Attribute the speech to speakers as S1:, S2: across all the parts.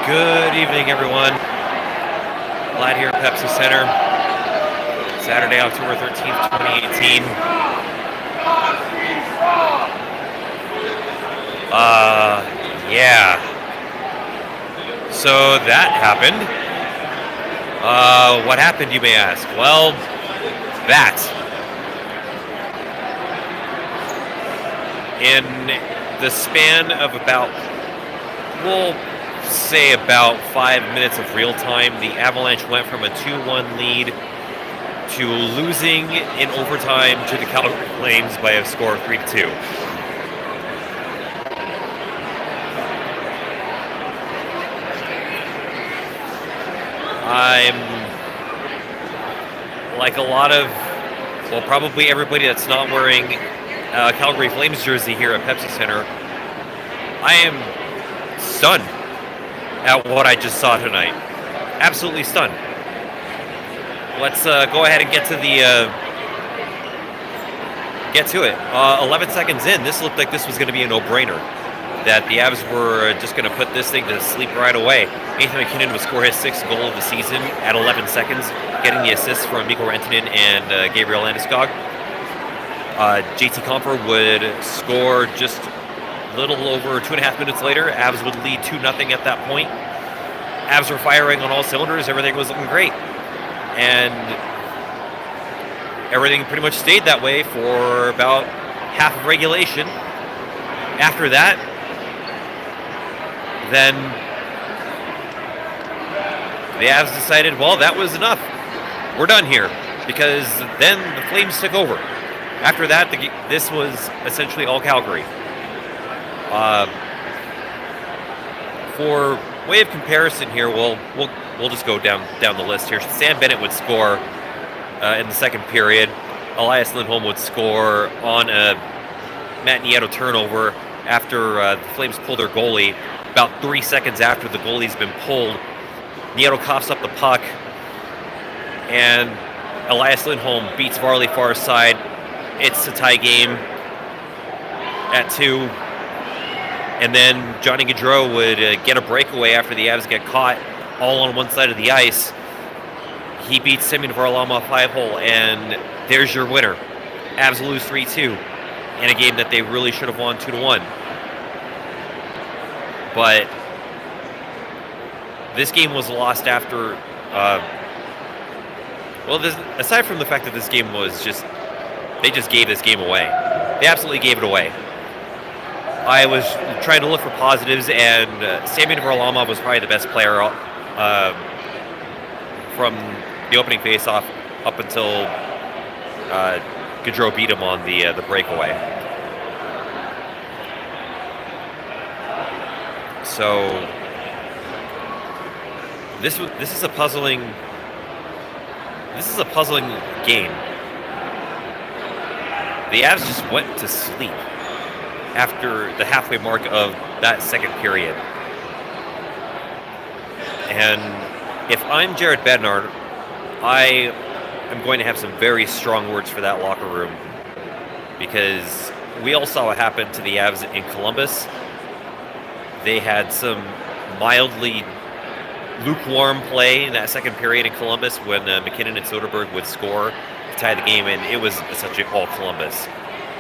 S1: Good evening, everyone. Glad here at Pepsi Center. Saturday, October 13th, 2018. Yeah. So that happened. What happened, you may ask? Well, that. In the span of we'll say about 5 minutes of real time, the Avalanche went from a 2-1 lead to losing in overtime to the Calgary Flames by a score of 3-2. I'm like a lot of, probably everybody that's not wearing a Calgary Flames jersey here at Pepsi Center. I am stunned at what I just saw tonight. Absolutely stunned. Let's go ahead and get to it. 11 seconds in, this looked like this was going to be a no-brainer. That the Avs were just going to put this thing to sleep right away. Nathan MacKinnon would score his 6th goal of the season at 11 seconds, getting the assists from Mikko Rantanen and Gabriel Landeskog. JT Compher would score just a little over 2.5 minutes later. Avs would lead 2-0 at that point. Avs were firing on all cylinders. Everything was looking great. And everything pretty much stayed that way for about half of regulation. After that, then the Avs decided, well, that was enough. We're done here. Because then the Flames took over. After that, this was essentially all Calgary. For way of comparison here, we'll just go down the list here. Sam Bennett would score in the second period. Elias Lindholm would score on a Matt Nieto turnover after the Flames pulled their goalie. About 3 seconds after the goalie's been pulled, Nieto coughs up the puck, and Elias Lindholm beats Varley far side. It's a tie game at 2. And then Johnny Gaudreau would get a breakaway after the Avs get caught all on one side of the ice. He beats Semyon Varlamov 5-hole, and there's your winner. Avs lose 3-2 in a game that they really should have won 2-1. But this game was lost after, aside from the fact that this game was they just gave this game away. They absolutely gave it away. I was trying to look for positives, and Semyon Varlamov was probably the best player from the opening faceoff up until Gaudreau beat him on the breakaway. So this is a puzzling game. The Avs just went to sleep after the halfway mark of that second period. And if I'm Jared Bednar, I am going to have some very strong words for that locker room, because we all saw what happened to the Avs in Columbus. They had some mildly lukewarm play in that second period in Columbus when McKinnon and Soderberg would score to tie the game, and it was essentially all Columbus.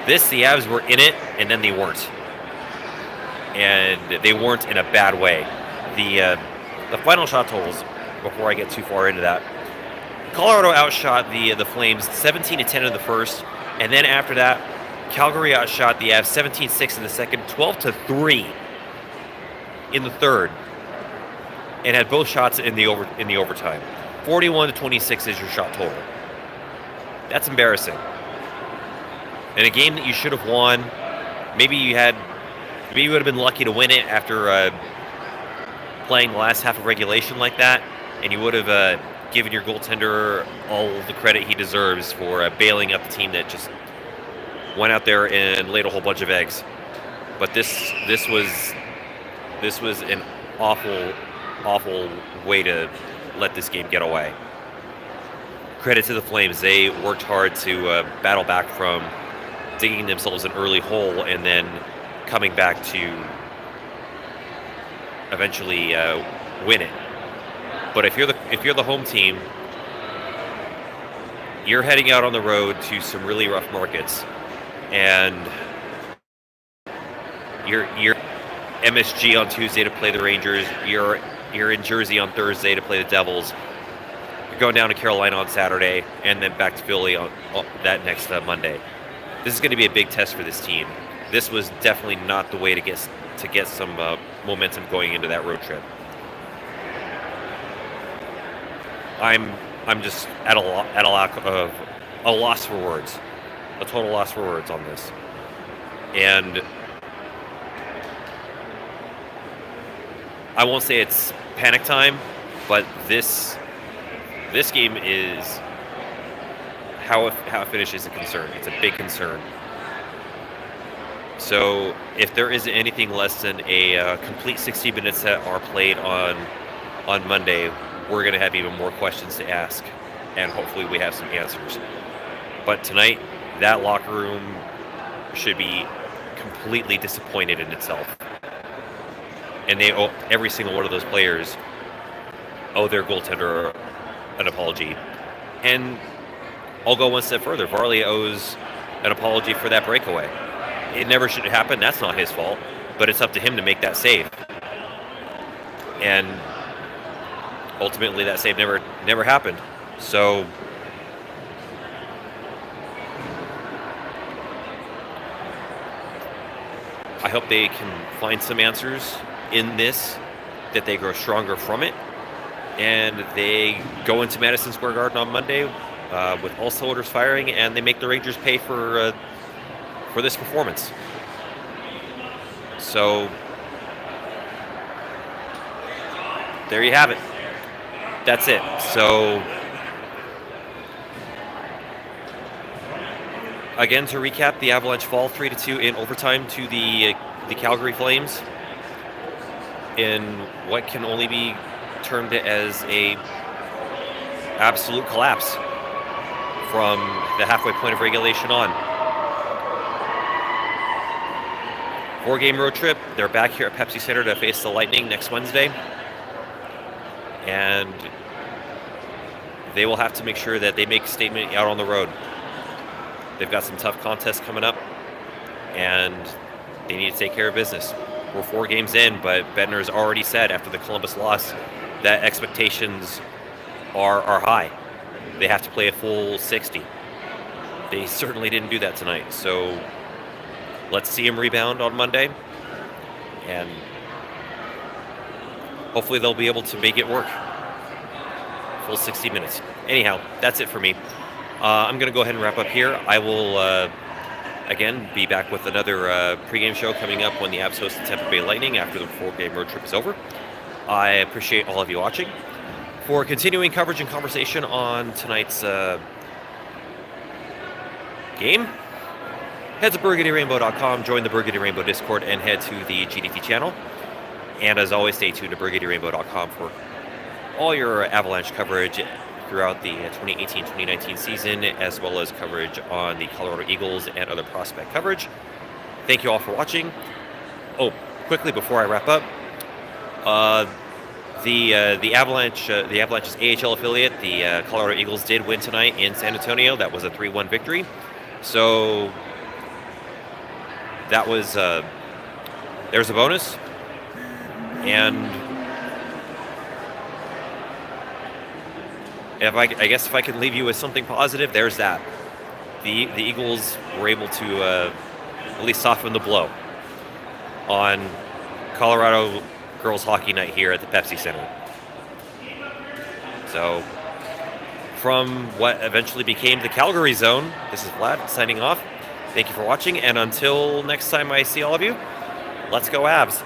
S1: The Avs were in it, and then they weren't. And they weren't in a bad way. The final shot totals, before I get too far into that, Colorado outshot the Flames 17-10 in the first, and then after that, Calgary outshot the Avs 17-6 in the second, 12-3 in the third, and had both shots in the overtime. 41-26 is your shot total. That's embarrassing. In a game that you should have won, maybe you would have been lucky to win it after playing the last half of regulation like that, and you would have given your goaltender all the credit he deserves for bailing up the team that just went out there and laid a whole bunch of eggs. But this was an awful way to let this game get away. Credit to the Flames. They worked hard to battle back from digging themselves an early hole and then coming back to eventually win it. But if you're the home team, you're heading out on the road to some really rough markets, and you're MSG on Tuesday to play the Rangers. You're in Jersey on Thursday to play the Devils. You're going down to Carolina on Saturday, and then back to Philly on that next Monday. This is going to be a big test for this team. This was definitely not the way to get some momentum going into that road trip. I'm just at a loss for words, a total loss for words on this, and I won't say it's panic time, but this game is how it finishes a concern. It's a big concern. So if there isn't anything less than a complete 60 minutes that are played on Monday, we're going to have even more questions to ask, and hopefully we have some answers. But tonight, that locker room should be completely disappointed in itself. And every single one of those players owe their goaltender an apology. And I'll go one step further. Varley owes an apology for that breakaway. It never should have happened. That's not his fault. But it's up to him to make that save. And ultimately, that save never happened. So I hope they can find some answers in this, that they grow stronger from it, and they go into Madison Square Garden on Monday with all cylinders firing, and they make the Rangers pay for this performance. So there you have it. That's it. So again, to recap, the Avalanche fall 3-2 in overtime to the Calgary Flames in what can only be termed as a absolute collapse from the halfway point of regulation on. 4-game road trip. They're back here at Pepsi Center to face the Lightning next Wednesday. And they will have to make sure that they make a statement out on the road. They've got some tough contests coming up, and they need to take care of business. We're 4 games in, but Bednar's already said after the Columbus loss that expectations are high. They have to play a full 60. They certainly didn't do that tonight. So let's see them rebound on Monday, and hopefully they'll be able to make it work. Full 60 minutes. Anyhow, that's it for me. I'm going to go ahead and wrap up here. I will, again, be back with another pregame show coming up when the Avs host the Tampa Bay Lightning after the 4-game road trip is over. I appreciate all of you watching. For continuing coverage and conversation on tonight's game, head to BurgundyRainbow.com, join the Burgundy Rainbow Discord, and head to the GDT channel. And as always, stay tuned to BurgundyRainbow.com for all your Avalanche coverage throughout the 2018-2019 season, as well as coverage on the Colorado Eagles and other prospect coverage. Thank you all for watching. Oh, quickly before I wrap up, the Avalanche's AHL affiliate, the Colorado Eagles, did win tonight in San Antonio. That was a 3-1 victory. So that was there's a bonus, and I guess if I can leave you with something positive, there's that. The Eagles were able to at least soften the blow on Colorado girls hockey night here at the Pepsi Center. So from what eventually became the Calgary Zone, this is Vlad signing off. Thank you for watching, and until next time I see all of you, let's go Avs.